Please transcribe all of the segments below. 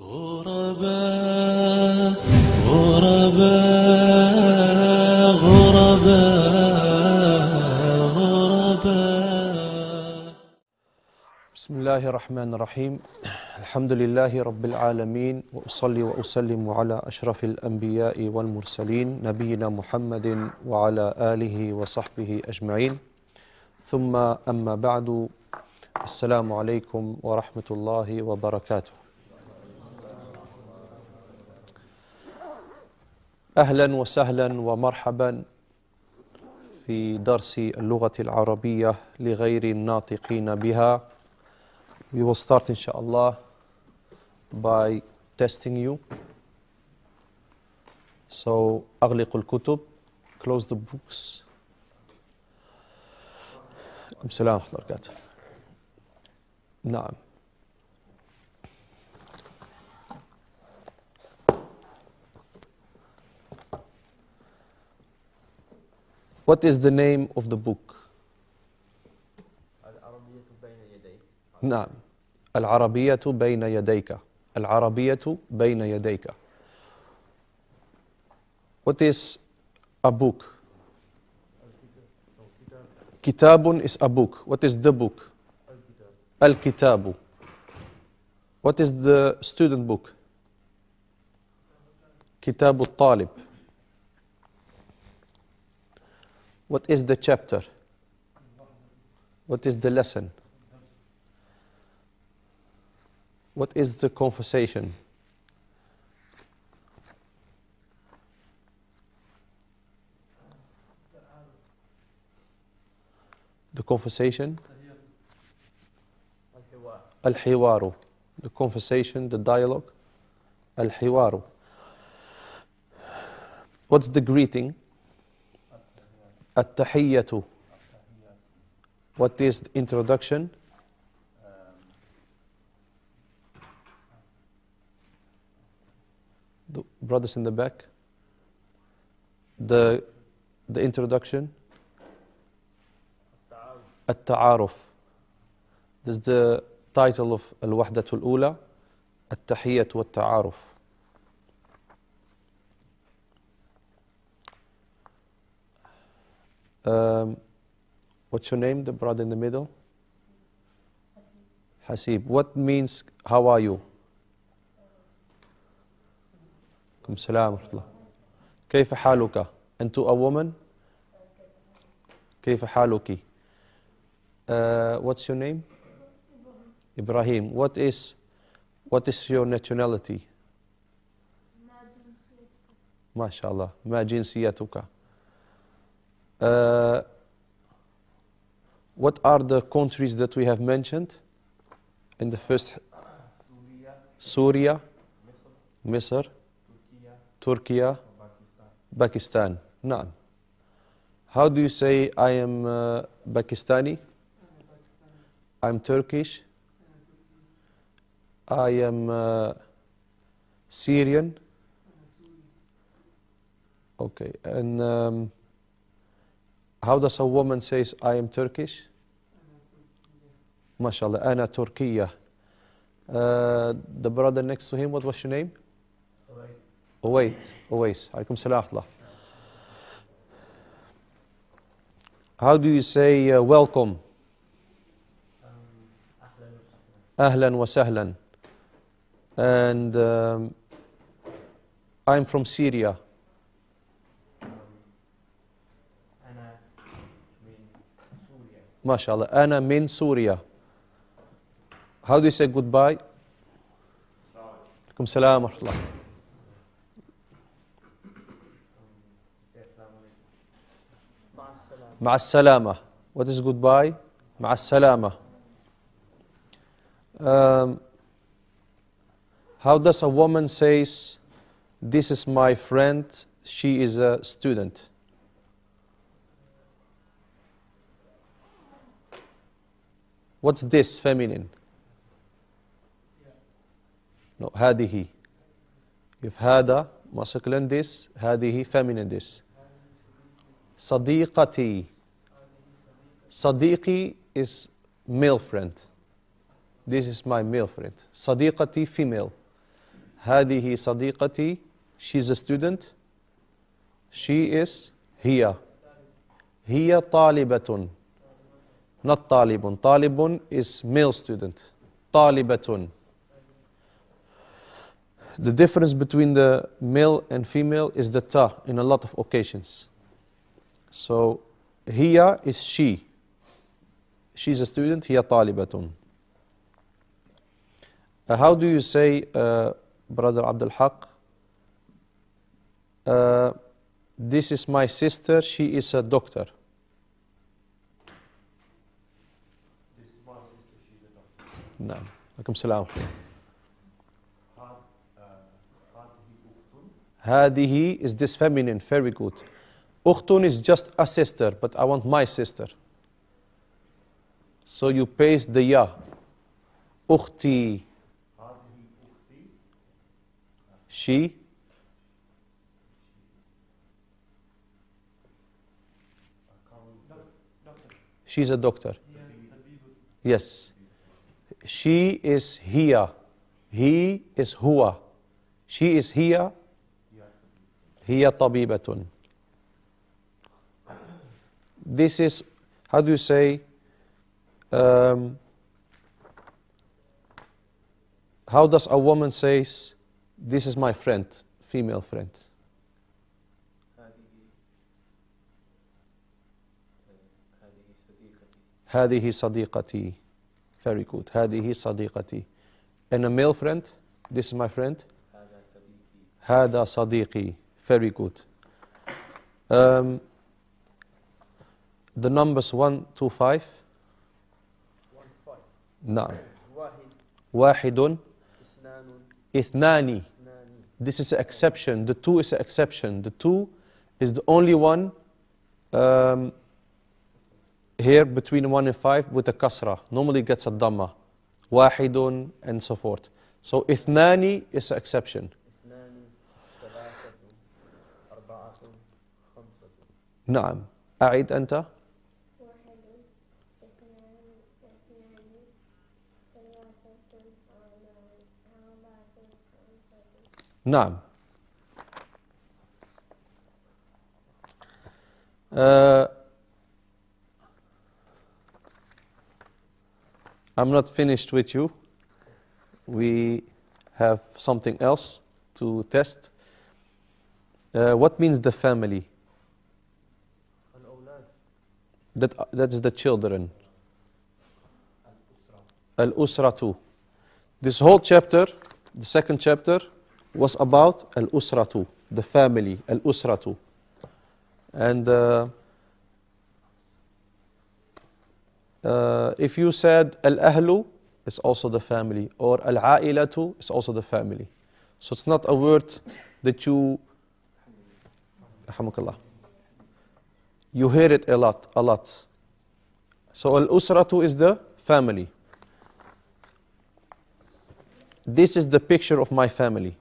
غرباء غرباء غرباء غرباء. بسم الله الرحمن الرحيم. الحمد لله رب العالمين، وأصلي وأسلم على أشرف الأنبياء والمرسلين نبينا محمد وعلى آله وصحبه أجمعين. ثم أما بعد، السلام عليكم ورحمة الله وبركاته. أهلا وسهلا ومرحبا في درس اللغة العربية لغير الناطقين بها. We will start inshallah by testing you. So أغلق الكتب, close the books. السلام ورحمة الله وبركاته. نعم. What is the name of the book? al-arabiyyah bayna yadayk. نعم. al-arabiyyah bayna yadayk. al-arabiyyah bayna yadayk. What is a book? Kitabun is a book. What is the book? Al-kitabu. What is the student book? Kitabu al-talib. What is the chapter? What is the lesson? What is the conversation? The conversation? Al-hiwaru. The conversation, the dialogue? Al-hiwaru. What's the greeting? At-tahiyyatu. What is the introduction? The brothers in the back. The introduction? At-ta'aruf. This is the title of al-wahdatul ula. At-tahiyyatu wat-ta'aruf. What's your name, the brother in the middle? Hasib. What means, how are you? Alaikum salam wa rahmatullah. كيف حالك? أنت a woman? كيف حالك? What's your name? Ibrahim. What is your nationality? MashaAllah. ما جنسيتك? What are the countries that we have mentioned in the first? Syria, Misr, Turkey, Pakistan. نعم. How do you say I am Pakistani? I'm Turkish. I am Syrian. Okay. And how does a woman says I am Turkish? MashaAllah. Ana Turkiya. The brother next to him, what was your name? Uwais. Alaikum salam. How do you say welcome? Ahlan wa sahlan. And I'm from Syria. MashaAllah. Ana min Syria. How do you say goodbye? Alaikum salam wa rahmatullah. مع السلامة. What is goodbye? مع السلامة. How does a woman says, this is my friend, she is a student? What's this feminine? No, هذه. If هذا masculine this, هذه feminine this. صديقتي. صديقي is male friend. This is my male friend. صديقتي female. هذه صديقتي. She's a student. She is هي. هي طالبة. Not طالب. طالب is male student. طالبة. The difference between the male and female is the ta in a lot of occasions. So, hiya is she. She's a student. Hiya talibatun. How do you say, Brother Abdul Haq? This is my sister. She is a doctor. This is my sister, she's a doctor. No. Alaikum salam. هذه is this feminine, very good. Ukhtun is just a sister, but I want my sister. So you paste the ya. Ukhti. She. She's a doctor. Yes. She is hiya. He is huwa. She is hiya. Hiya tabibatun. This is, how do you say, how does a woman says, this is my friend, female friend? هذه صديقتي. Very good. هذه صديقتي. And a male friend, this is my friend. هذا صديقي. Very good. The numbers 1 to 5. 1 5. نعم. واحد. واحد. اثنان. اثنان. This is an exception. The 2 is an exception. The 2 is the only one here between 1 and 5 with a kasra. Normally gets a dhamma. واحد and so forth. So اثنان is an exception. نعم. أعد أنت. نعم. I'm not finished with you. We have something else to test. What means the family? That is the children. Al-usratu. This whole chapter, the second chapter, was about al-usratu, the family, al-usratu. And if you said al-ahlu, it's also the family, or al-a'ilatu, it's also the family. So it's not a word that you hear it a lot. So al-usratu is the family. This is the picture of my family.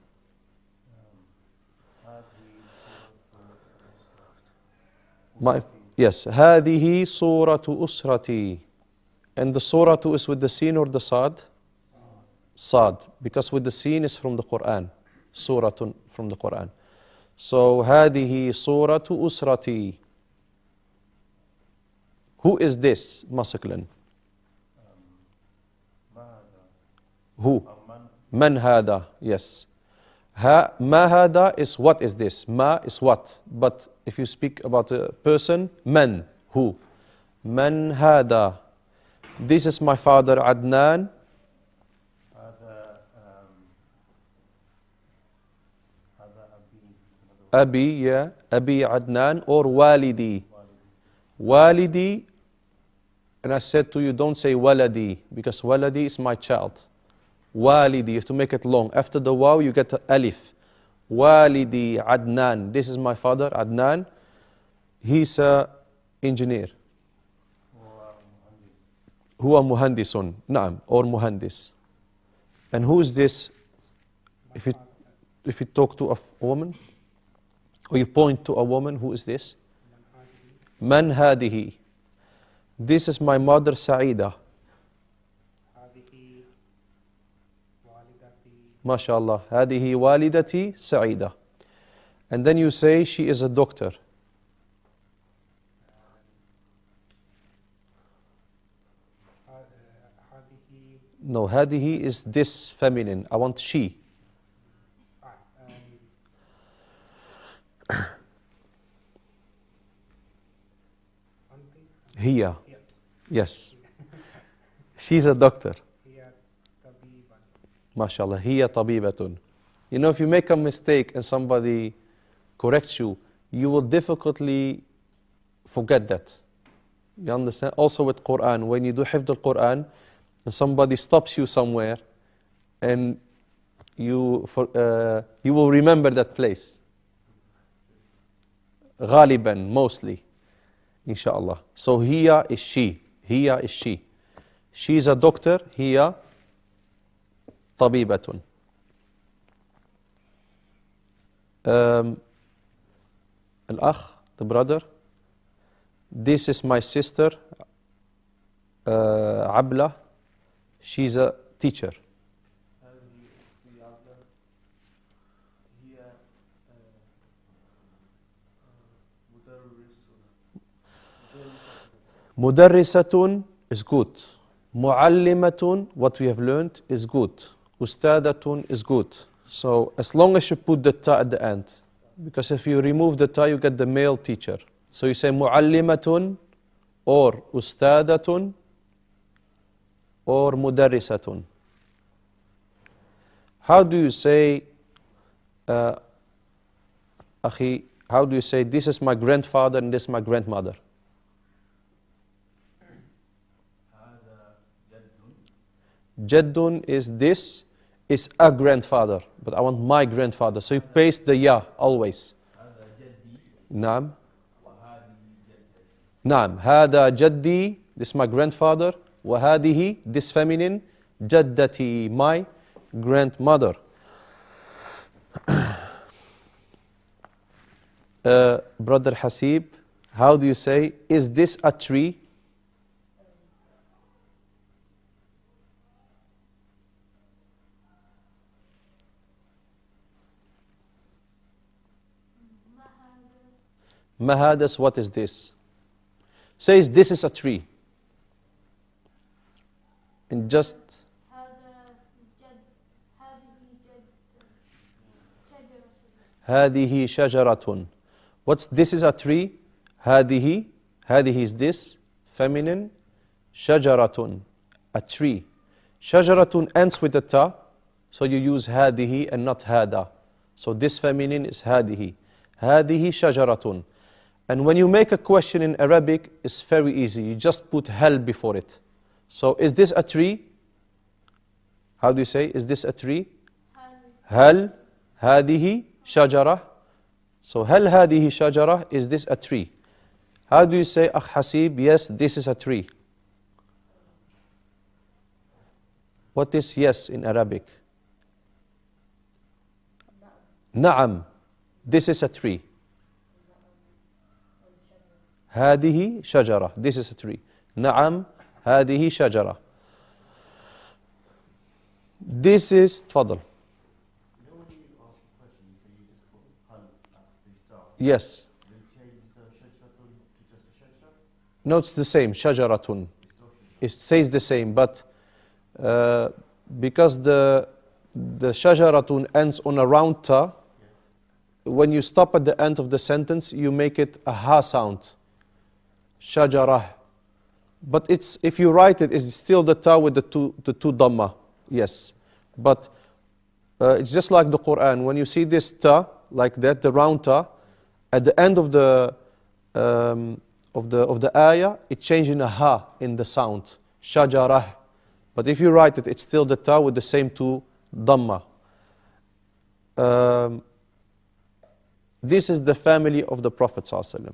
Yes, هذه صورة أسرتي. And the suratu is with the sin or the sad? Sad. Because with the sin is from the Quran. Suratun from the Quran. So هذه صورة أسرتي. Who is this, Masaklan? Who? Man hada, yes. Ma hada is what is this? Ma is what. But if you speak about a person, man, who? Man hada. This is my father Adnan. Abi, yeah. Abi Adnan or Walidi. Walidi. And I said to you, don't say waladi, because waladi is my child. Walidi, you have to make it long. After the waw, you get the alif. Walidi Adnan. This is my father, Adnan. He's an engineer. Huwa muhandisun. Naam, or muhandis. And who is this? If you talk to a woman, or you point to a woman, who is this? Man hadihi. This is my mother, Saida. MashaAllah. هذه والدتي سعيدة. And then you say she is a doctor. No, هذه is this feminine. I want she. هي. Yes. She's a doctor. MashaAllah. هي طبيبة. You know, if you make a mistake and somebody corrects you, you will difficultly forget that. You understand? Also with Quran, when you do hifd al-Quran, and somebody stops you somewhere, and you will remember that place. غالبا, mostly. Inshallah. So hiya is she. Hiya is she. She is a doctor. Hiya طبيبة. الأخ, the brother. This is my sister, عبلة. She's a teacher. مدرسة is good. معلمة, what we have learned, is good. أستاذة is good. So as long as you put the ta at the end, because if you remove the ta, you get the male teacher. So you say معلمة or أستاذة or مدرسة. How do you say, أخي, how do you say this is my grandfather and this is my grandmother? Jaddun is this, is a grandfather, but I want my grandfather. So you paste the ya always. Naam. Naam. Hada jaddi, this is my grandfather. Wahadihi, this feminine. Jaddati, my grandmother. Brother Hasib, how do you say, is this a tree? Mahadas, what is this? Says this is a tree. And just هذه شجرة. What's this is a tree? هذه is this, feminine. شجرة, a tree. شجرة ends with a ta, so you use هذه and not هذا. So this feminine is هذه. هذه شجرة. And when you make a question in Arabic, it's very easy. You just put hal before it. So is this a tree? How do you say, is this a tree? Hal, هذه شجرة. So هل هذه شجرة, is this a tree? How do you say, Akh Hasib, yes, this is a tree? What is yes in Arabic? Na'am, this is a tree. هذه شجرة, this is a tree. نعم, هذه شجرة. This is, تفضل. You know when you ask a question, you say you just put hal at the start. Yes. Then change shajratun to just a shajra? No, it's the same, شجرة. It says the same, but because the شجرة ends on a round ta, when you stop at the end of the sentence, you make it a ha sound. Shajarah. But it's, if you write it, it's still the ta with the two dhamma. Yes. But it's just like the Quran. When you see this ta, like that, the round ta, at the end of the ayah, it changes in a ha in the sound. Shajarah. But if you write it, it's still the ta with the same two dhamma. This is the family of the Prophet ﷺ.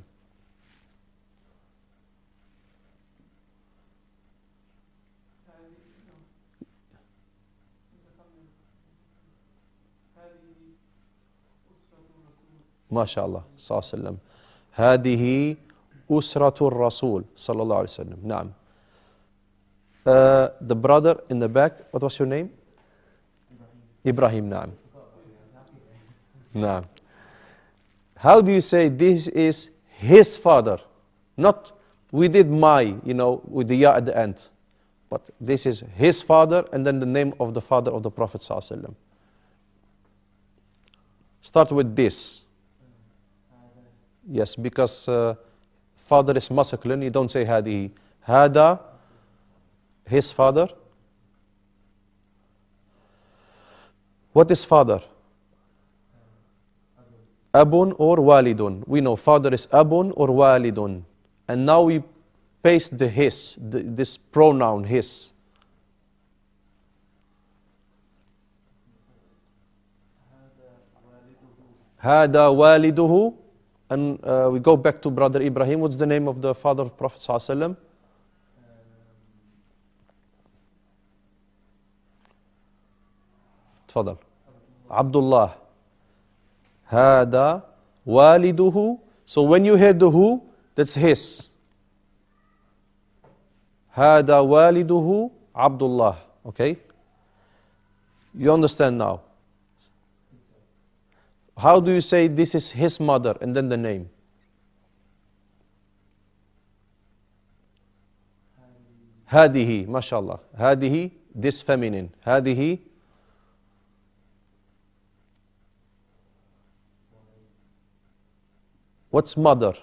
MashaAllah, sallallahu هذه أسرة الرسول صلى الله عليه وسلم. نعم. The brother in the back, what was your name? Ibrahim, naam. Naam. How do you say this is his father? Not, we did my, with the ya at the end. But this is his father, and then the name of the father of the Prophet ﷺ. Start with this. Yes, because father is masculine, you don't say hadihi. Hada, his father. What is father? Abun or walidun. We know father is abun or walidun. And now we paste the his, this pronoun his. Hada waliduhu. And we go back to brother Ibrahim. What's the name of the father of Prophet ﷺ? تفضل. Abdullah. Hada waliduhu. So when you hear the who, that's his. Hada waliduhu Abdullah. Okay? You understand now? How do you say this is his mother and then the name? Hadihi, mashallah. Hadihi, this feminine. Hadihi. What's mother?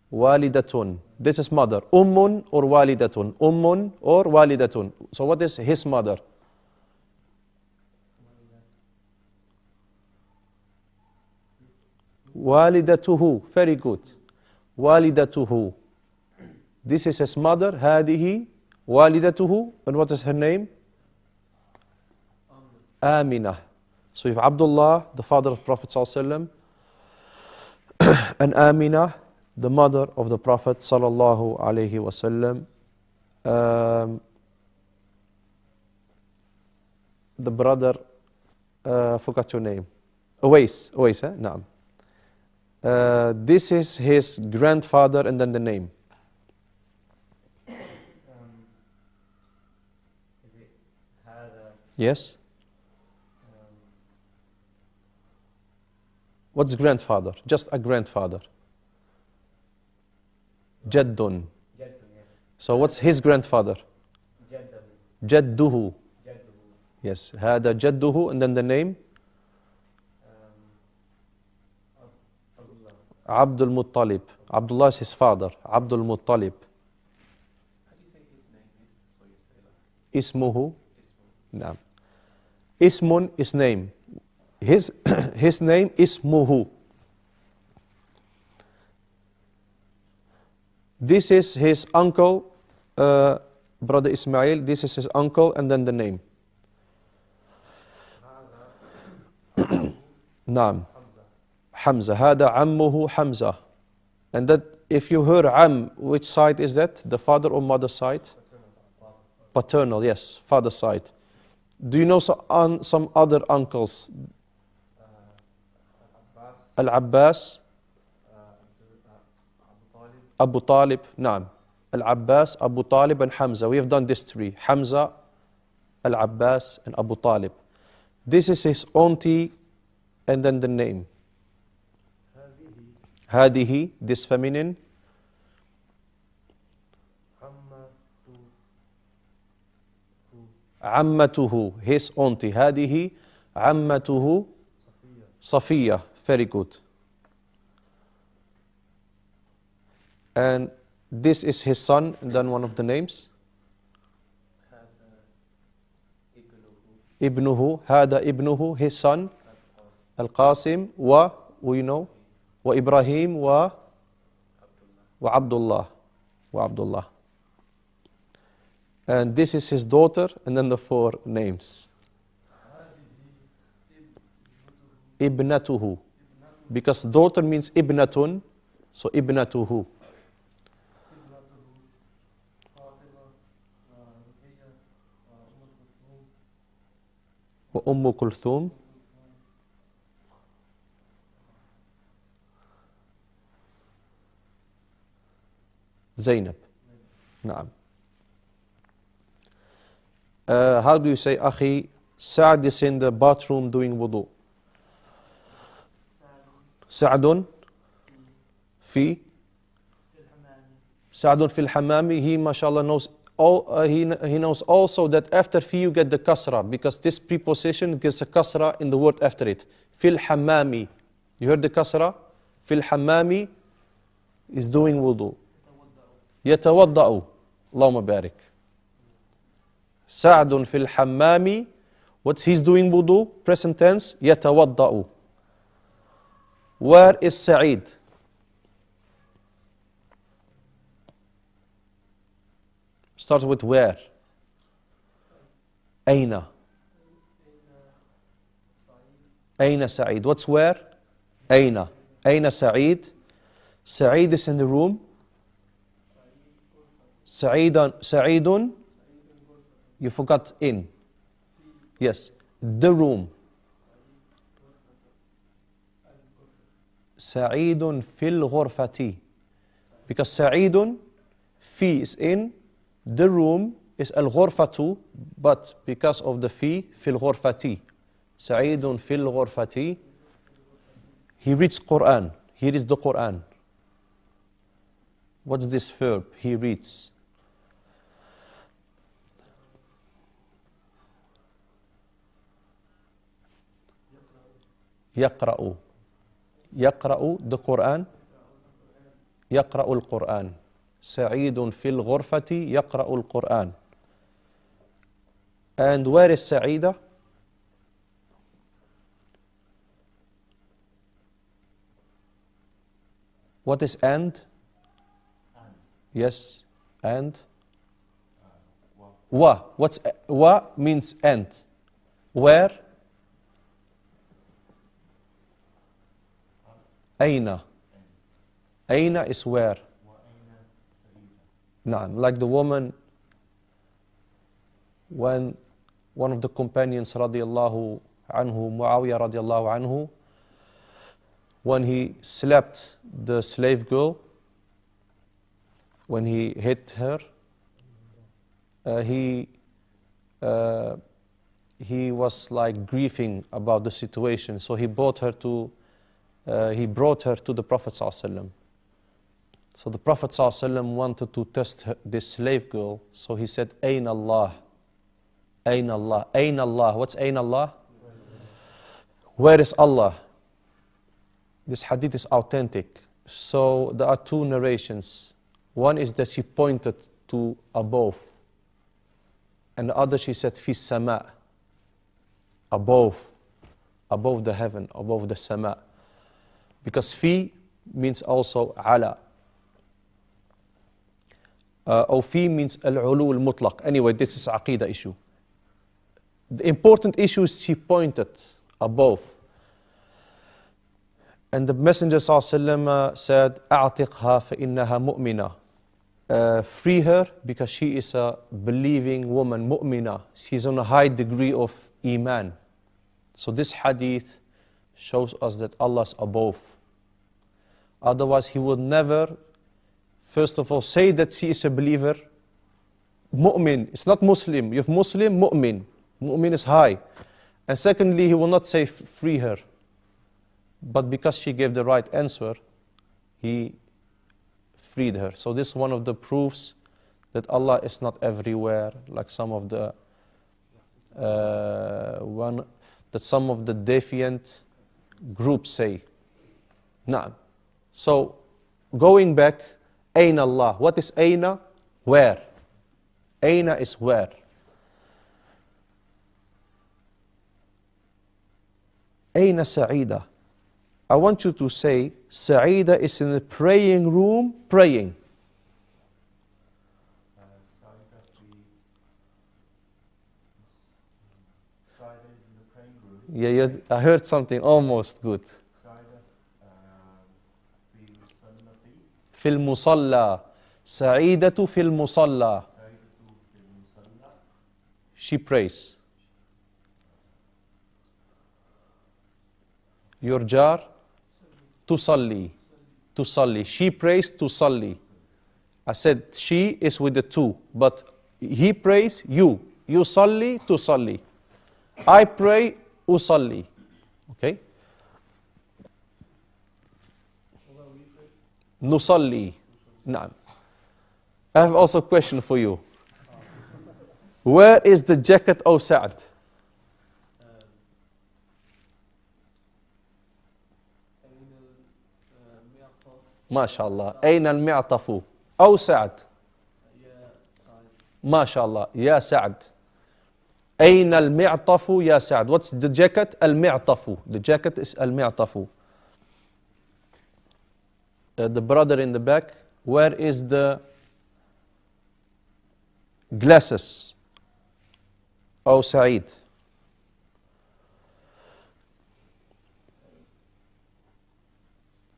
Walidatun. This is mother. Ummun or walidatun. Ummun or walidatun. So what is his mother? Walidatuhu. Very good. Walidatuhu. This is his mother. Hadihi. Walidatuhu. And what is her name? Aminah. So if Abdullah, the father of Prophet ﷺ, and Aminah, the mother of the Prophet sallallahu alaihi wasallam, the brother, forgot your name, Uwais, Naam. This is his grandfather and then the name. Is it هذا Yes? What's grandfather? Just a grandfather. Jaddun. جد So what's his grandfather? جده Jadduhu. جده Yes. Hada jadduhu and then the name? عبد الله. Abdul Muttalib. Abdullah is his father. Abdul Muttalib. How do you say his name is? So you say like Ismuhu. Naam. Ismun is name. His name is Ismuhu. This is his uncle, brother Ismail. This is his uncle and then the name. Naam. Hamza. Hada ammuhu Hamza. And that, if you heard am, which side is that? The father or mother side? Paternal, yes, father side. Do you know some other uncles? Al-Abbas, Abu Talib, naam. Al-Abbas, Abu Talib and Hamza. We have done this three. Hamza, Al-Abbas and Abu Talib. This is his auntie and then the name. Hadihi, this feminine. Ammatuhu, his auntie. Hadihi, Ammatuhu, Safiya. Very good. And this is his son, and then one of the names. Ibnuhu, Hada Ibnuhu, his son. Al-Qasim, we know. Wa Ibrahim, wa Abdullah. Wa Abdullah. And this is his daughter, and then the four names. Ibnatuhu. Because daughter means ibnatun, so ibnatuhu. Wa Ummu Kulthum. Zainab. Naam. how do you say, Akhi? Sa'd is in the bathroom doing wudu. Sa'dun fi Sa'dun fil hamami. He, mashallah, knows he knows also that after fi you get the kasra, because this preposition gives a kasra in the word after it. Fil hamami. You heard the kasra? Fil hamami is doing wudu. Yatawadda'u. Allahumma barik. Sa'dun fil hammami. What's he's doing wudu? Present tense. Yatawadda'u. Where is Sa'id? Start with where? Ayna. Ayna Sa'id. What's where? Ayna. Ayna Sa'id. Sa'id is in the room. Sa'idun. You forgot in. Yes. The room. Sa'idun fil ghurfati. Because Sa'idun, fi is in. The room is al-ghurfatu, but because of the fi, fil ghurfati. Sa'idun fil ghurfati. He reads Quran. He reads the Quran. What's this verb? He reads. Yaqra'u. Yaqra'u the Quran. Yaqra'u al-Quran. Sa'idun fil ghurfati yaqra'u al-Quran. And where is Sa'ida? What is and? Yes, and? Wa. What's wa means and. Where? Ayna. Ayna is where? Naam, like the woman, when one of the companions radiallahu anhu, Muawiyah radiallahu anhu, when he slapped the slave girl, when he hit her, he was like grieving about the situation, so he brought her to the Prophet ﷺ. So the Prophet ﷺ wanted to test this slave girl, so he said, Ayn Allah, Ayn Allah, Ayn Allah. What's Ayn Allah? Where is Allah? This hadith is authentic. So there are two narrations. One is that she pointed to above, and the other she said, Fi sama, above the heaven, above the sama. Because fi means also ala. Or fi means al-ulu al-mutlaq. Anyway, this is aqidah issue. The important issue is she pointed above. And the Messenger ﷺ said, أَعْتِقْهَا فَإِنَّهَا مُؤْمِنَةً. Free her because she is a believing woman, mu'mina. She's on a high degree of iman. So this hadith shows us that Allah is above. Otherwise, He would never, first of all, say that she is a believer. Mu'min, it's not Muslim. You have Muslim, mu'min. Mu'min is high. And secondly, He will not say free her. But because she gave the right answer, He freed her. So this is one of the proofs that Allah is not everywhere, like some of the defiant groups say. Nah. So going back, Ayn Allah. What is Ayna? Where? Ayna is where? Ayna Sa'ida. I want you to say, Sa'ida is in the praying room, praying. Sa'ida is in the praying room. Yeah, I heard something almost good. في المصلى. سعيدة في المصلى. She prays. Your jar? تصلي. تصلي. She prays تصلي. I said she is with the two, but he prays you. يصلي تصلي. I pray أصلي. Okay? نصلي. نعم. I have also a question for you. Where is the jacket, O Sa'd? ما شاء الله. أين المعطف؟ أو سعد. ما شاء الله. يا سعد. أين المعطف يا سعد? What's the jacket? المعطف. The jacket is المعطف. The brother in the back. Where is the glasses? أو سعيد.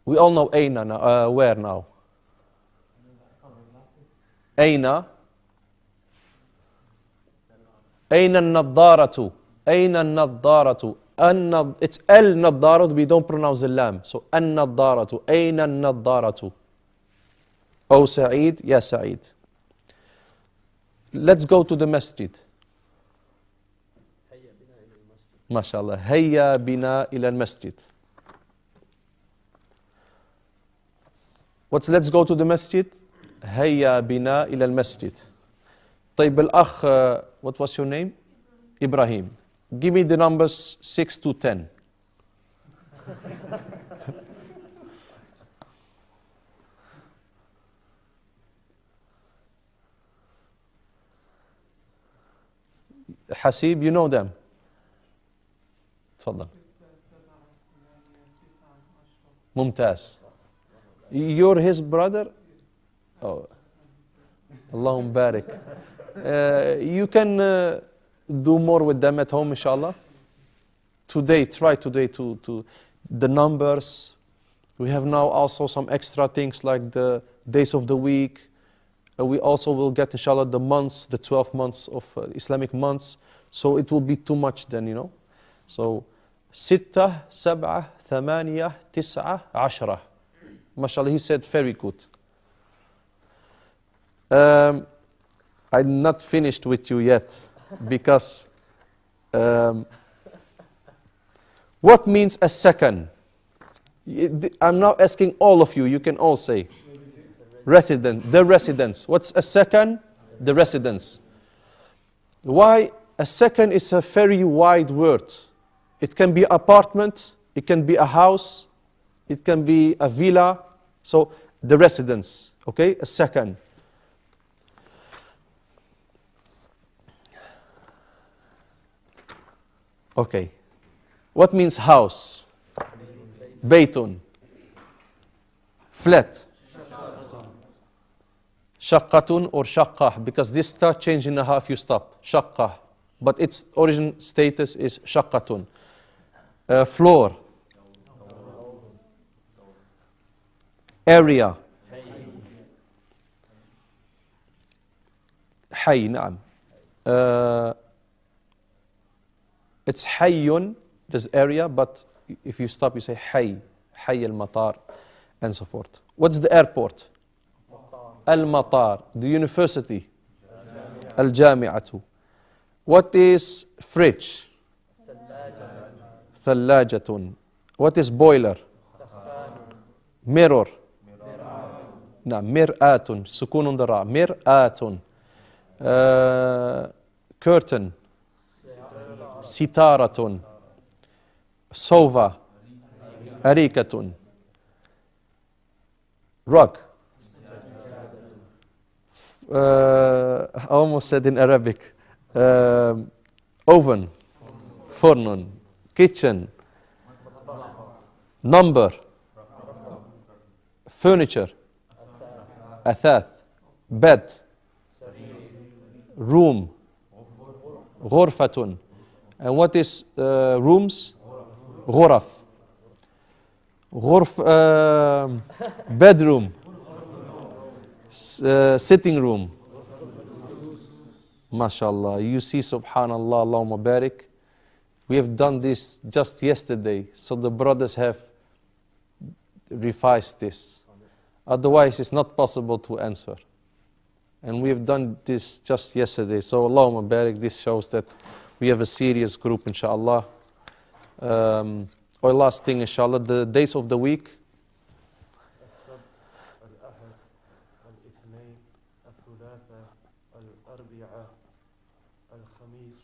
We all know أين now. Where now? أين أين النظارة أين النظارة It's النظارة, we don't pronounce the lam, so النظارة أين النظارة أو سعيد يا سعيد. Let's go to the masjid. ما شاء الله. هيا بنا إلى المسجد. Let's go to the masjid. هيا بنا إلى المسجد. طيب الأخ what was your name? Ibrahim. Give me the numbers 6 to 10. Hasib, you know them. تفضل. ممتاز. You're his brother? Oh. Allahum barik. You can do more with them at home, inshallah. Try today to the numbers. We have now also some extra things like the days of the week. We also will get, inshallah, the months, the 12 months of Islamic months. So it will be too much then, you know. So, 6, 7, 8, 9, 10. MashaAllah, he said very good. I'm not finished with you yet, because what means a second? I'm now asking all of you, you can all say. Resident, the residence. What's a second? The residence. Why? A second is a very wide word. It can be apartment, it can be a house, it can be a villa. So, the residence, okay? A second. Okay. What means house? Baytun. Flat. Shaqqatun or shaqqah, because this start change in a half you stop. Shaqqah. But its origin status is shaqqatun. Floor. Area. Hay, نعم. It's hayyun, this area, but if you stop, you say hay, hay al-matar, and so forth. What's the airport? Al-matar. The university? Al-jami'atu. What is fridge? Thallajatun. What is boiler? Mirror. No, mir'atun. Sukunun dara. Mir'atun. Curtain. Sitaratun. Sofa. Arikatun. Rug. I almost said in Arabic. Oven. Furnun. Kitchen. Number. Furniture. Athath. Bed. Room. Ghurfatun. And what is rooms? Ghuraf. Bedroom. Sitting room. MashaAllah. You see, subhanallah, Allahumma barik. We have done this just yesterday, so the brothers have revised this. Otherwise, it's not possible to answer. And we have done this just yesterday. So Allahumma barik, this shows that we have a serious group, inshallah. Or last thing, inshallah, the days of the week. السبت الأحد الاثنين الثلاثاء الأربعاء الخميس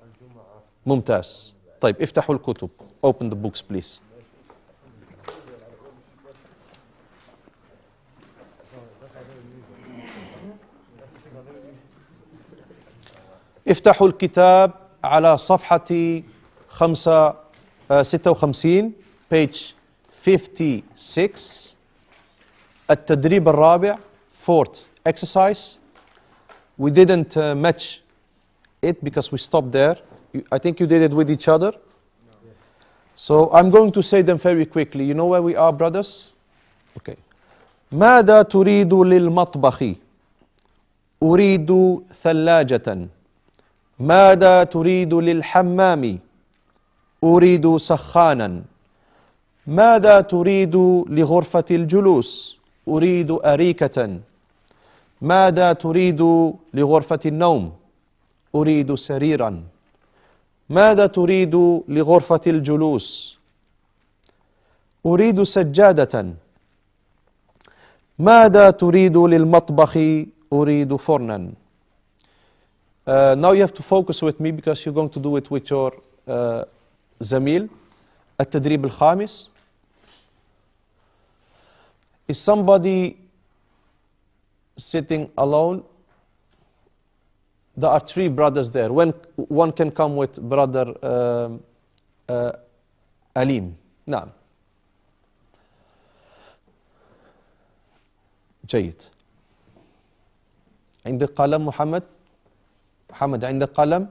الجمعة. ممتاز. طيب افتحوا الكتب. Open the books, please. افتحوا الكتاب على صفحة 56 page 56 التدريب الرابع fourth exercise. We didn't match it because we stopped there. I think you did it with each other. So I'm going to say them very quickly. You know where we are, brothers? Okay. ماذا تريد للمطبخ؟ أريد ثلاجة. ماذا تريد للحمام؟ أريد سخانا. ماذا تريد لغرفة الجلوس؟ أريد أريكة. ماذا تريد لغرفة النوم؟ أريد سريرا. ماذا تريد لغرفة الجلوس؟ أريد سجادة. ماذا تريد للمطبخ؟ أريد فرنا. Now you have to focus with me because you're going to do it with your زميل. التدريب الخامس. Is somebody sitting alone? There are three brothers there. One can come with brother Alim. نعم. جيد. عندك قلم محمد؟ محمد عندك قلم؟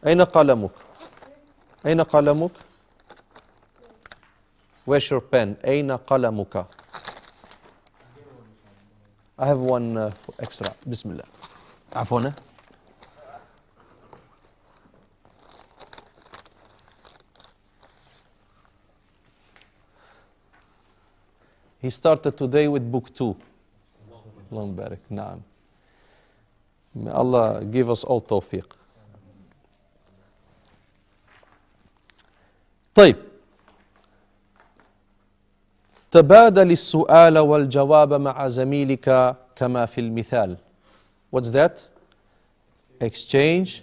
أين قلمك؟ أين قلمك؟ Where's your pen? أين قلمك؟ I have one extra. بسم الله. عفوا. He started today with book 2. اللهم بارك. نعم. May Allah give us all tawfiq. طيب. تبادل السؤال والجواب مع زميلك كما في المثال. What's that? Exchange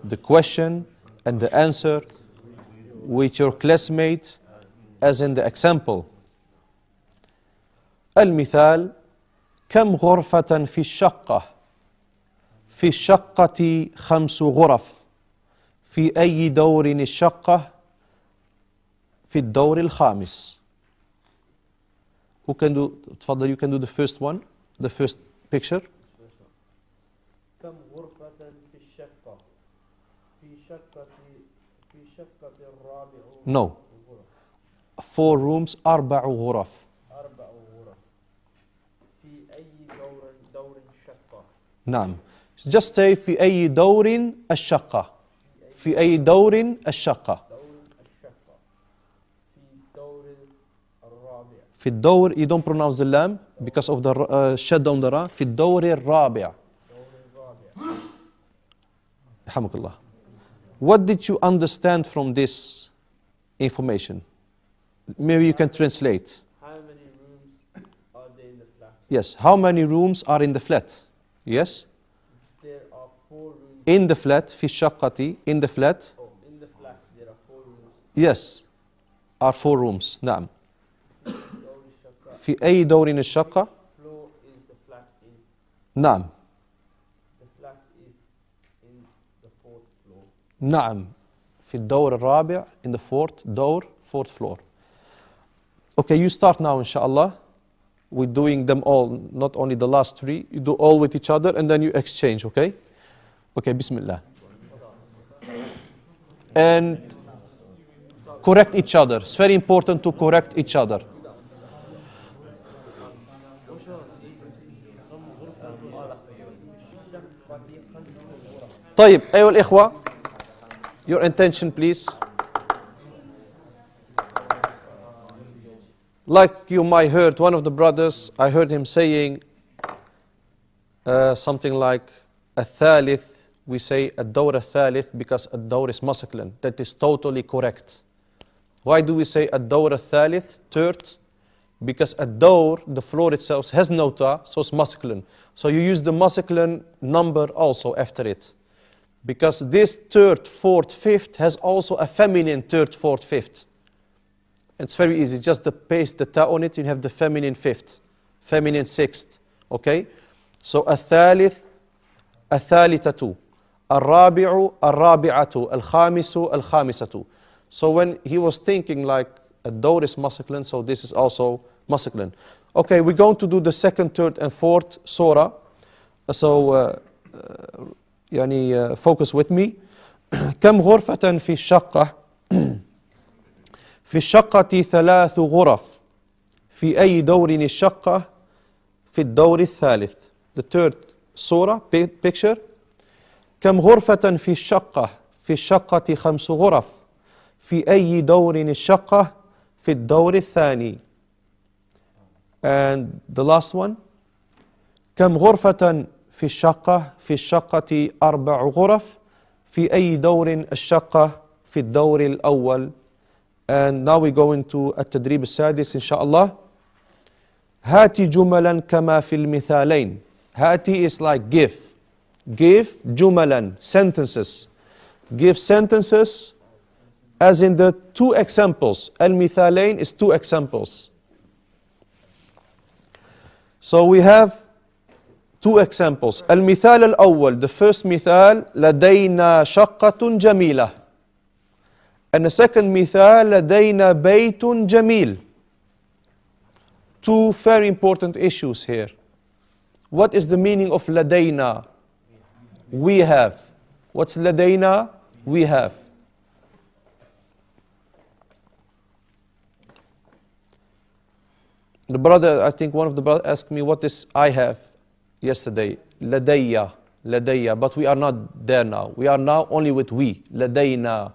the question and the answer with your classmate as in the example. المثال كم غرفة في الشقة؟ في الشقة 5 غرف. في أي دور الشقة؟ في الدور الخامس. Who can do? تفضل, you can do the first one, the first picture. كم غرفة في الشقة؟ في شقة الرابع. No. 4 rooms, 4 غرف. 4 غرف. في أي دور الشقة؟ نعم. Just say في أي دور الشقة. في أي دور الشقة. في الدور, you don't pronounce the lam because of the shad on the ra. في الدور الرابع. رحمك الله. What did you understand from this information? Maybe you can translate. How many rooms are there in the flat? Yes. How many rooms are in the flat? Yes. There are 4 rooms. In the flat. في الشقة. In the flat. Oh, in the flat there are 4 rooms. Yes. Are 4 rooms. نعم. في أي دور الشقة؟ Floor is the flat in. نعم. The flat is in the 4th floor. نعم. في الدور الرابع. In the 4th door, 4th floor. Okay, you start now, inshallah. We're doing them all, not only the last 3. You do all with each other and then you exchange, okay? Okay, bismillah. And correct each other. It's very important to correct each other. طيب أيها الإخوة, your intention please. Like you might heard one of the brothers, I heard him saying something like الثالث, we say الدور الثالث because الدور is masculine. That is totally correct. Why do we say الدور الثالث, third? Because الدور, the floor itself, has no ta, so it's masculine. So you use the masculine number also after it. Because this third, fourth, fifth has also a feminine third, fourth, fifth. It's very easy, just paste the ta on it, you have the feminine fifth, feminine sixth, okay? So الثالث, الثالثة, الرابع, الرابعة, الخامس, الخامسة. So when he was thinking like a door is masculine, so this is also masculine. Okay, we're going to do the second, third, and fourth surah. So focus with me. كم غرفة في الشقة؟ في الشقة 3 غرف. في أي دور الشقة؟ في الدور الثالث. The third surah, picture. كم غرفة في الشقة؟ في الشقة 5 غرف. في أي دور الشقة؟ في الدور الثاني. And the last one. كم غرفة في الشقة؟ في الشقة 4 غرف. في أي دور الشقة؟ في الدور الأول. And now we go into التدريب السادس إن شاء الله. هاتي جملا كما في المثالين. هاتي is like give. Give جملا, sentences. Give sentences as in the 2 examples. المثالين is 2 examples. So we have 2 examples. المثال الأول, the first مثال, لدينا شقة جميلة. And the second مثال, لدينا بيت جميل. 2 very important issues here. What is the meaning of لدينا? We have. What's لدينا? We have. The brother, I think one of the brothers asked me, what is I have yesterday? لدي, لدي. But we are not there now. We are now only with we. لدينا.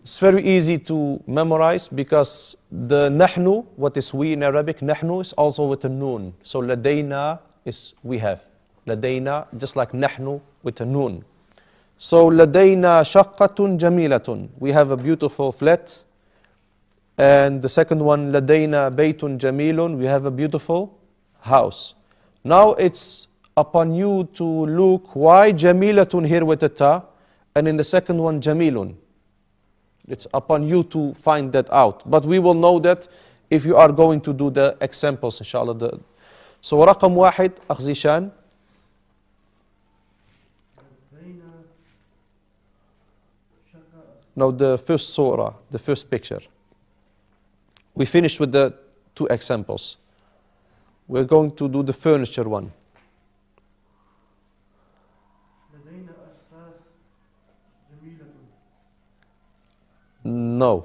It's very easy to memorize because the نحن, what is we in Arabic, نحن is also with a noon. So لدينا is we have. لدينا, just like نحن with a noon. So لدينا شقة جميلة. We have a beautiful flat. And the second one, لدينا بيت جميل. We have a beautiful house. Now it's upon you to look why جميلة here with a ta, and in the second one جميل. It's upon you to find that out. But we will know that if you are going to do the examples, inshallah. So رقم 1, أخ زيشان. Now the first surah, the first picture. We finished with the 2 examples. We're going to do the furniture one. No.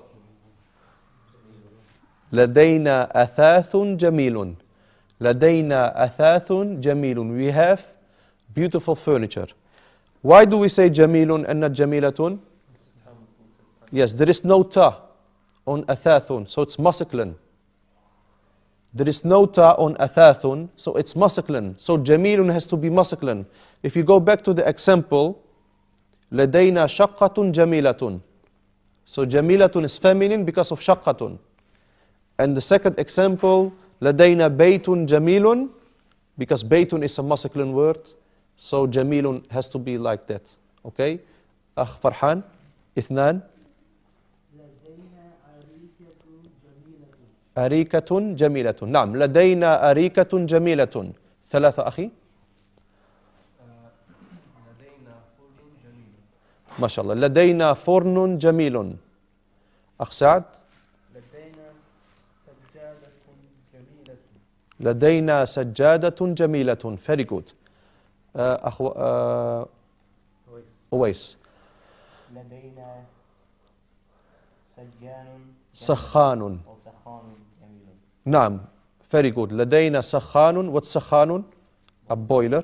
لدينا أثاث جميل. لدينا أثاث جميل. We have beautiful furniture. Why do we say جميل and not جميلة? Yes, there is no ta on أثاث, so it's masculine. There is no ta on أثاث, so it's masculine. So جميل has to be masculine. If you go back to the example, لدينا شقة جميلة. So جميلة is feminine because of شقة. And the second example, لدينا بيت جميل, because بيت is a masculine word. So جميل has to be like that. Okay? أخ فرحان, 2. أريكة جميلة. نعم, لدينا أريكة جميلة. 3 أخي. لدينا فرن جميل. ما شاء الله. لدينا فرن جميل. أخ سعد. لدينا سجادة جميلة. لدينا سجادة جميلة. Very good. أخ أويس. لدينا سجان سخان. أو سخان جميل. نعم, very good. لدينا سخان. What's سخان? A boiler.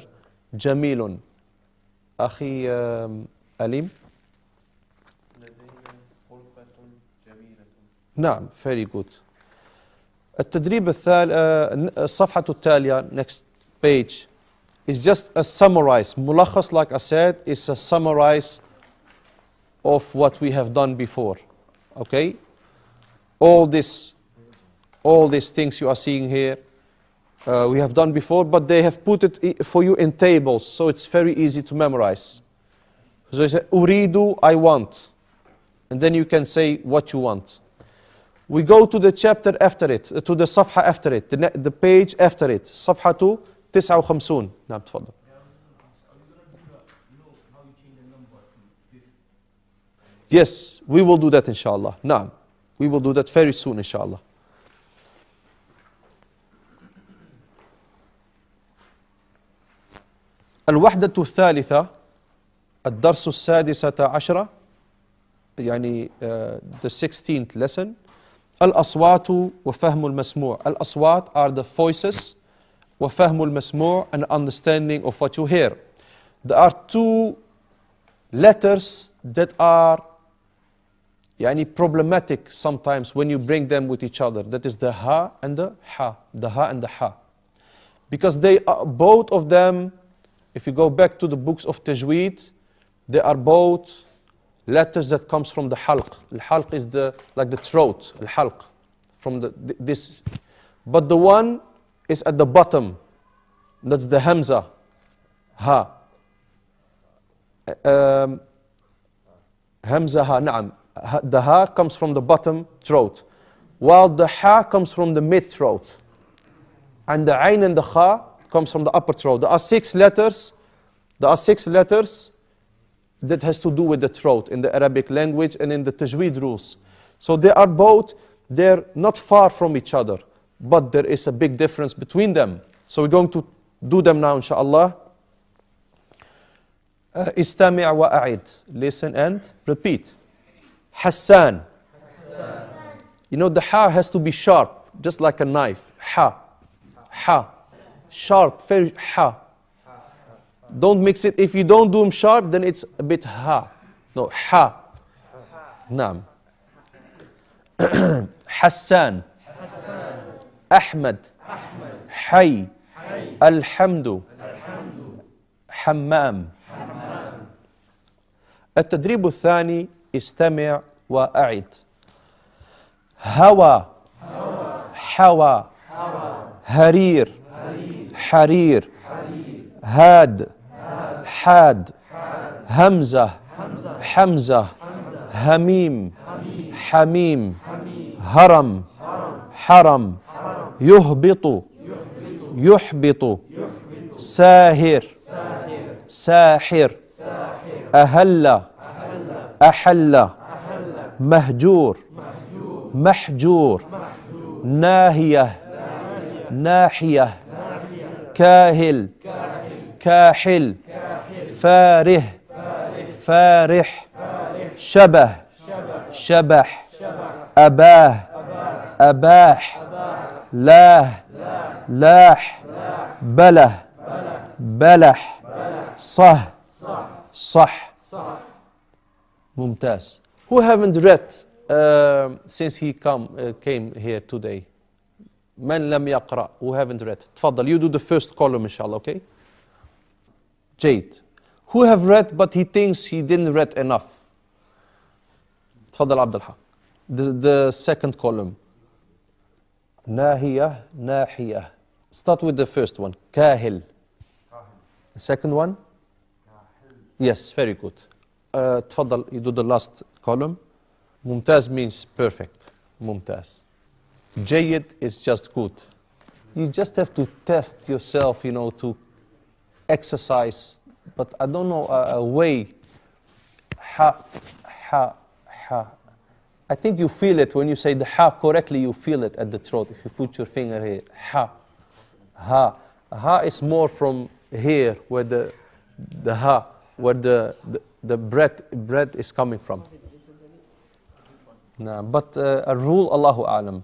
جميل. أخي أليم. لدينا غرفة جميلة. نعم, very good. التدريب الصفحة التالية, next page, is just a summarize. ملخص, like I said, is a summarize of what we have done before. Okay? All these things you are seeing here, we have done before, but they have put it for you in tables, so it's very easy to memorize. So you say, Uridu, I want. And then you can say what you want. We go to the chapter after it, to the صفحة after it, the page after it. صفحة 59. نعم, تفضل. Yes, we will do that inshallah. نعم, we will do that very soon inshallah. الوحدة الثالثة, الدرس السادسة عشرة, يعني the 16th lesson. الأصوات وفهم المسموع. الأصوات are the voices, وفهم المسموع, and understanding of what you hear. There are two letters that are يعني problematic sometimes when you bring them with each other. That is the ha and the ha. The ha and the ha. Because they are, both of them, if you go back to the books of Tajweed, they are both letters that comes from the halq. The halq is like the throat, the halq, from this. But the one is at the bottom. That's the hamza, ha. Hamza ha, na'am. The ha comes from the bottom throat, while the ha comes from the mid throat. And the ayn and the kha comes from the upper throat. There are 6 letters. There are 6 letters that has to do with the throat in the Arabic language and in the Tajweed rules. So they are both, they're not far from each other, but there is a big difference between them. So we're going to do them now, inshallah. Istami' wa a'id. Listen and repeat. Hassan. You know, the ha has to be sharp, just like a knife. Ha. Ha. Sharp, very ha. Don't mix it. If you don't do them sharp, then it's a bit ha. No, ha. Naam. Hassan. Ahmad. Hay. Alhamdu. Hammam. التدريب الثاني, استمع وأعد. هوى. حوى. هرير. حرير. هاد. حاد. همزة. حمزة. هميم. حميم. هرم. حرم. يهبط. يحبط. ساهر. ساحر. أهل. أحل. مهجور. محجور. ناهية. ناحية. كاهل. كاحل. فاره. فارح. شبه. شبح. أباه. أباح. لاه. لاح. بله. بلح. صه. صح. ممتاز. Who haven't read since he came here today? من لم يقرأ, who haven't read? تفضل, you do the first column inshallah, okay? Jade. Who have read but he thinks he didn't read enough? تفضل عبد الحق. The second column. ناهية. ناحية. Start with the first one. كاهل. The second one? Yes, very good. تفضل, you do the last column. ممتاز means perfect. ممتاز. Jayyid is just good. You just have to test yourself, you know, to exercise. But I don't know a way. Ha, ha, ha. I think you feel it when you say the ha correctly. You feel it at the throat. If you put your finger here, ha, ha. Ha is more from here, where the ha, where the breath is coming from. No, but a rule, Allahu a'lam.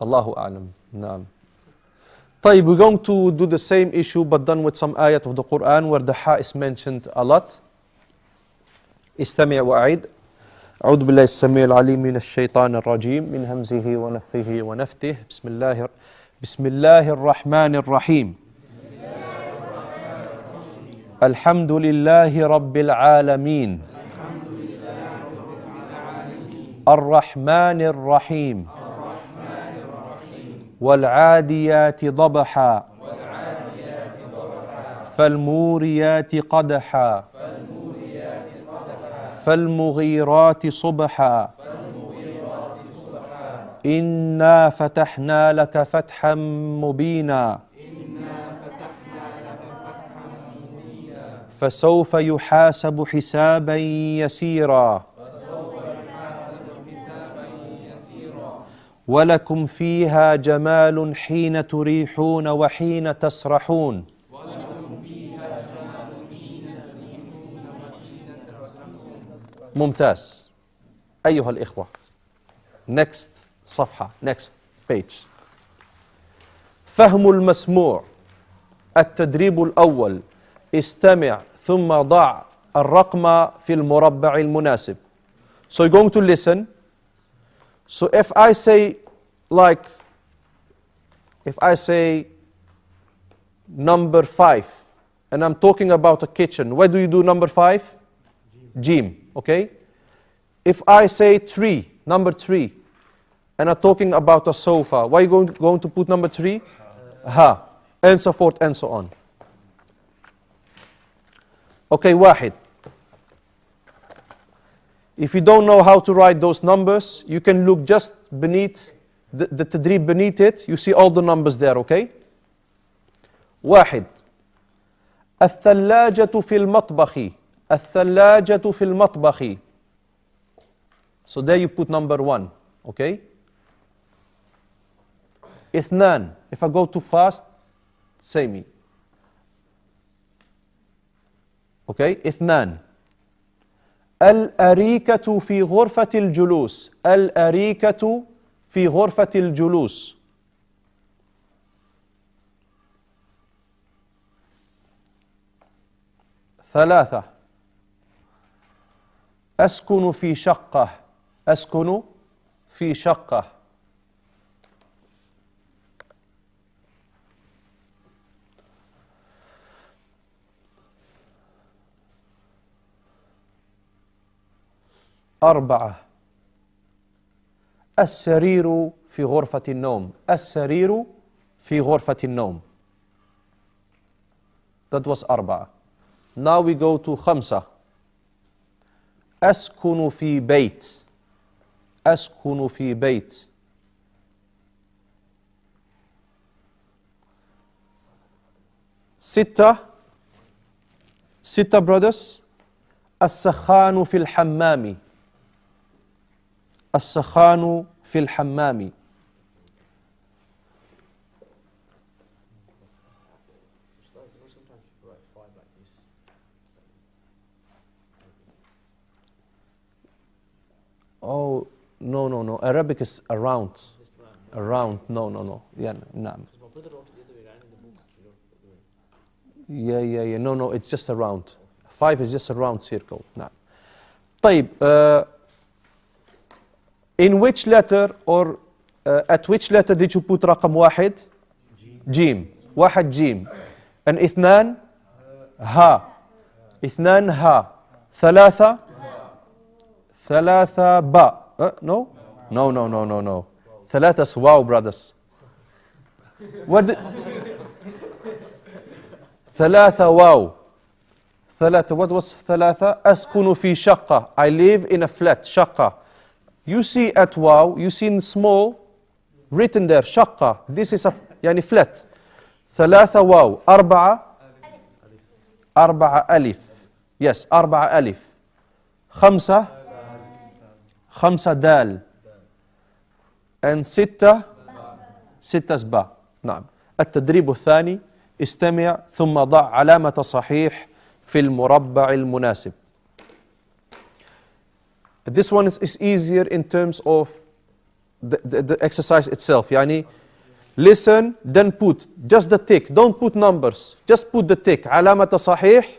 Allahu a'lam. No. طيب, we're going to do the same issue but done with some ayat of the Quran where the ha is mentioned a lot. استمع وأعد. أعوذ بالله السميع العليم من الشيطان الرجيم من همزه ونفخه ونفثه بسم الله الرحمن الرحيم الحمد لله رب العالمين الرحمن الرحيم والعاديات ضبحا فالموريات قدحا فالمغيرات صبحا إنا فتحنا لك فتحا مبينا فسوف يحاسب حسابا يسيرا ولكم فيها جمال حين تريحون وحين تسرحون ممتاز أيها الإخوة. next صفحة next page. فهم المسموع. التدريب الأول استمع ثم ضع الرقم في المربع المناسب. So you're going to listen. So if I say number 5 and I'm talking about a kitchen, where do you do number 5? Jim. Okay? If I say number 3, and I'm talking about a sofa, why are you going to put number 3? Ha. And so forth and so on. Okay, واحد. If you don't know how to write those numbers, you can look just beneath the tadrib beneath it. You see all the numbers there, okay? واحد. الثلاجة في المطبخ. الثلاجة في المطبخ. So there you put number 1, okay? اثنان. If I go too fast, say me. Okay? اثنان. الأريكة في غرفة الجلوس. الأريكة في غرفة الجلوس. ثلاثة. أسكن في شقة. أسكن في شقة. أربعة. السرير في غرفة النوم. السرير في غرفة النوم. That was أربعة. Now we go to خمسة. أسكن في بيت. أسكن في بيت. ستة. ستة brothers. السخان في الحمام. السخان في الحمام. Oh, no. Arabic is around. Around. No. Yeah, نعم. Yeah. No. It's just around. 5 is just a round circle. نعم. طيب. In which letter or at which letter did you put رقم واحد? جيم. واحد جيم. And اثنان ها. اثنان ها. ثلاثة ثلاثة باء. No. ثلاثة واو brothers. ثلاثة واو. ثلاثة. What was ثلاثة? أسكن في شقة. I live in a flat. شقة. You see at wow, you see in small written there شقة. This is a يعني flat. ثلاثة واو. أربعة. أربعة ألف. Yes, أربعة ألف. خمسة. خمسة دال. And ستة. ستة سبا. نعم. التدريب الثاني استمع ثم ضع علامة صحيح في المربع المناسب. This one is easier in terms of the exercise itself. يعني listen, then put just the tick. Don't put numbers. Just put the tick. علامة صحيح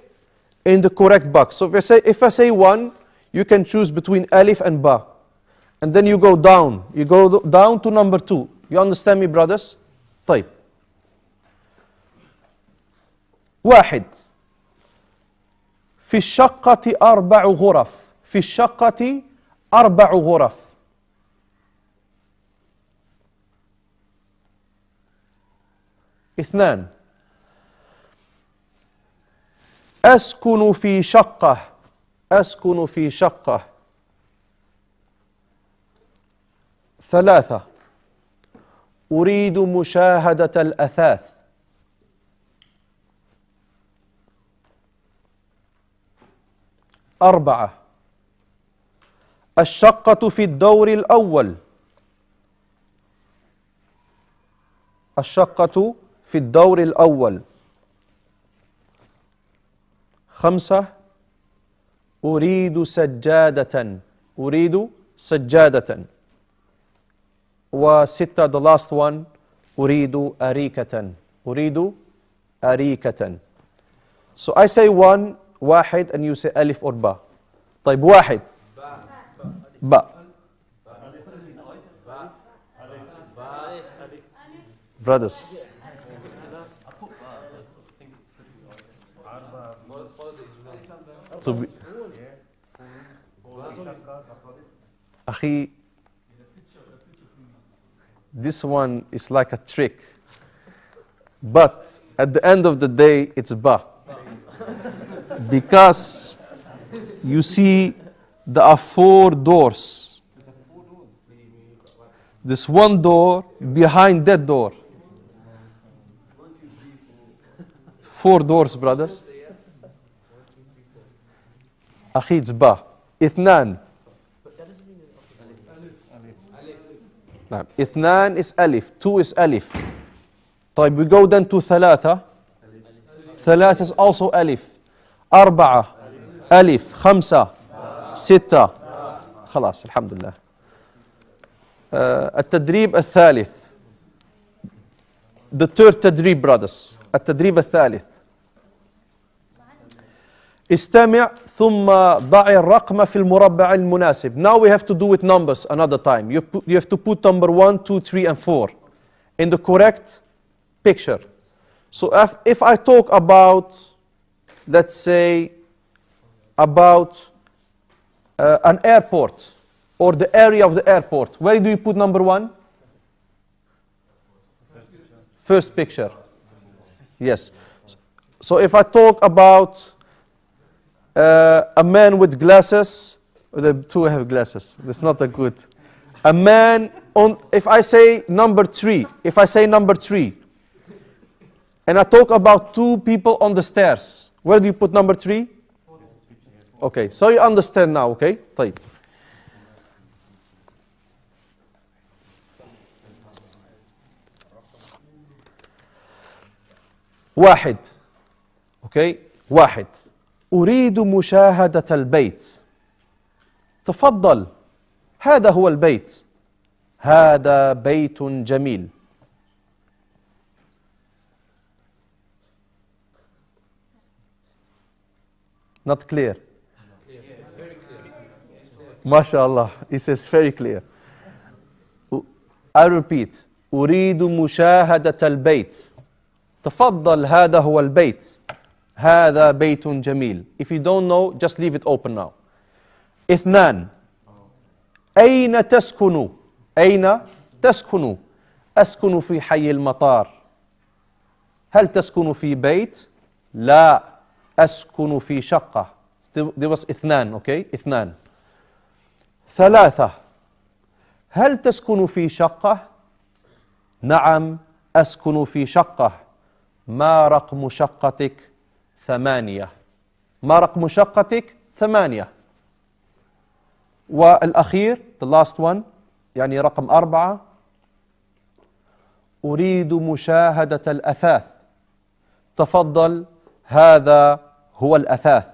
in the correct box. So if I say 1, you can choose between alif and ba. And then you go down. You go down to number 2. You understand me, brothers? طيب. واحد. في الشقة 4 غرف. في الشقة 4 غرف. اثنان. أسكن في شقة. أسكن في شقة. 3. أريد مشاهدة الأثاث. 4. الشقة في الدور الأول. الشقة في الدور الأول. 5. أريد سجادة. أريد سجادة. و6 the last one أريد أريكة. أريد أريكة. So I say one واحد and you say ألف or با. طيب واحد با. Brothers. So أخي, this one is like a trick. But at the end of the day, it's ba. Because you see there are 4 doors. There's one door behind that door. 4 doors, brothers. أخي, it's ba. اثنان. نعم. اثنان is ألف. 2 is ألف. طيب we go then to ثلاثة. ثلاثة is also ألف. 4 ألف. 5 6. خلاص الحمد لله. التدريب الثالث. The third تدريب brothers. التدريب الثالث. استمع ثم ضع الرقم في المربع المناسب. Now we have to do with numbers another time. You have to put number 1, 2, 3 and 4 in the correct picture. So if I talk about, let's say, about an airport or the area of the airport, where do you put number 1? First picture. Yes. So if I talk about a man with glasses, the 2 have glasses. That's not a good. A man on. If I say number 3, and I talk about 2 people on the stairs, where do you put number 3? Okay, so you understand now. Okay, طيب. واحد. Okay, واحد. أريد مشاهدة البيت. تفضل. هذا هو البيت. هذا بيت جميل. Not clear. Very clear. ما شاء الله. He says very clear. I repeat. أريد مشاهدة البيت. تفضل هذا هو البيت. هذا بيت جميل. If you don't know, just leave it open now. اثنان. أين تسكن؟ أين تسكن؟ أسكن في حي المطار. هل تسكن في بيت؟ لا، أسكن في شقة. There was اثنان. Okay, اثنان. ثلاثة. هل تسكن في شقة؟ نعم، أسكن في شقة. ما رقم شقتك؟ 8. ما رقم شقتك؟ 8. والأخير the last one يعني رقم 4. أريد مشاهدة الأثاث. تفضل، هذا هو الأثاث.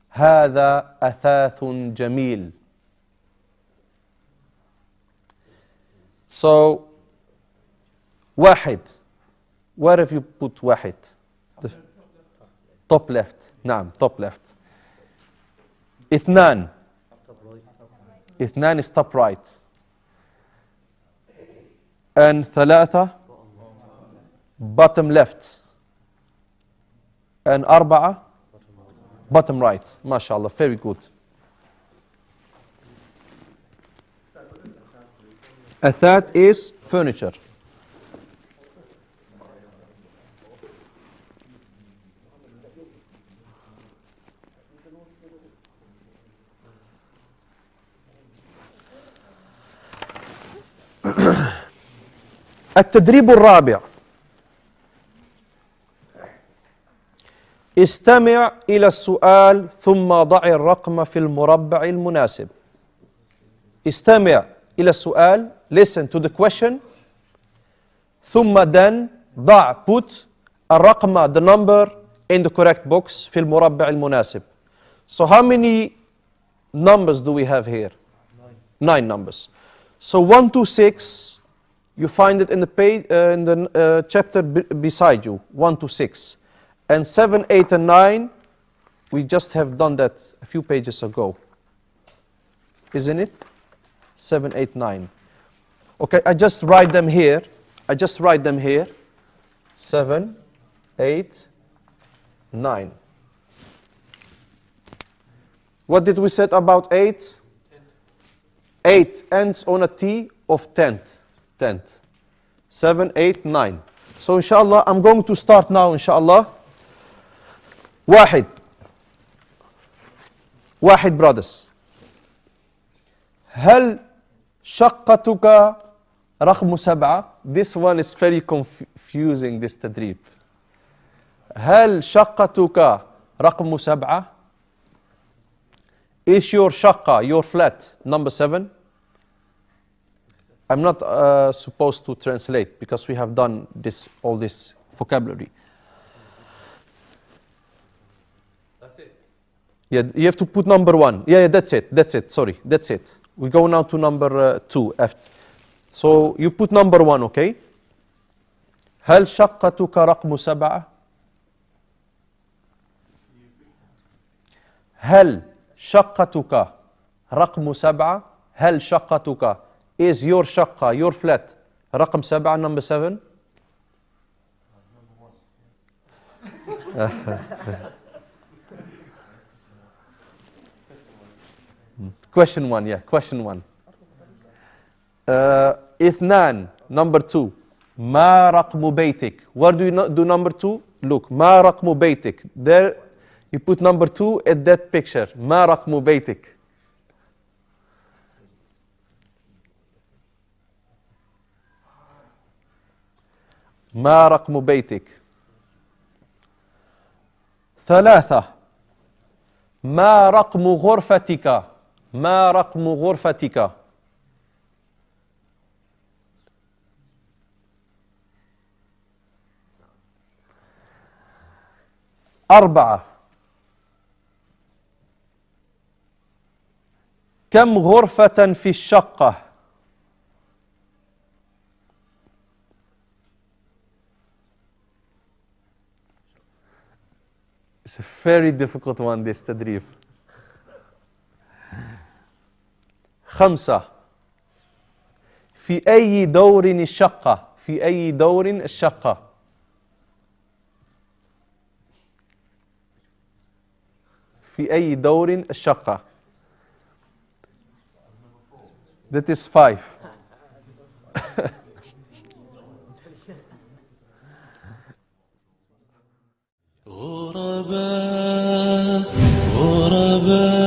هذا أثاث جميل. So واحد. Where have you put واحد? The top left. نعم, top left. اثنان. اثنان is top right. And ثلاثة bottom left. And أربعة bottom right. MashaAllah, very good. Athat is furniture. التدريب الرابع. استمع إلى السؤال ثم ضع الرقم في المربع المناسب. استمع إلى السؤال, listen to the question, ثم then ضع, put الرقم, the number in the correct box في المربع المناسب. So how many numbers do we have here? 9 numbers. So 1 to 6, you find it in the page, in the chapter beside you, 1 to 6. And 7, 8, and 9, we just have done that a few pages ago. Isn't it? 7, 8, 9. Okay, I just write them here. 7, 8, 9. What did we say about 8? 8 ends on a T of 10th. 10th. 7, 8, 9. So inshallah, I'm going to start now inshallah. واحد brothers. هل شقتك رقم 7? This one is very confusing, this تدريب. هل شقتك رقم 7? Is your شقة, your flat, number 7? I'm not supposed to translate because we have done this, all this vocabulary. That's it. Yeah, you have to put number 1. Yeah, that's it. Sorry, that's it. We go now to number 2. So you put number 1, okay? هل شقتك رقم 7؟ هل شقتك رقم 7؟ هل شقتك, is your شقة, your flat, رقم 7, number 7? Question 1, yeah, question 1. اثنان, number 2. ما رقم بيتك? Where do you do number 2? Look, ما رقم بيتك? There you put number 2 at that picture. ما رقم بيتك? ما رقم بيتك؟ 3. ما رقم غرفتك؟ ما رقم غرفتك؟ أربعة. كم غرفة في الشقة؟ It's a very difficult one, this تدريب. 5. في أي دور الشقة؟ في أي دور الشقة؟ في أي دور الشقة؟ That is 5. غرباء غرباء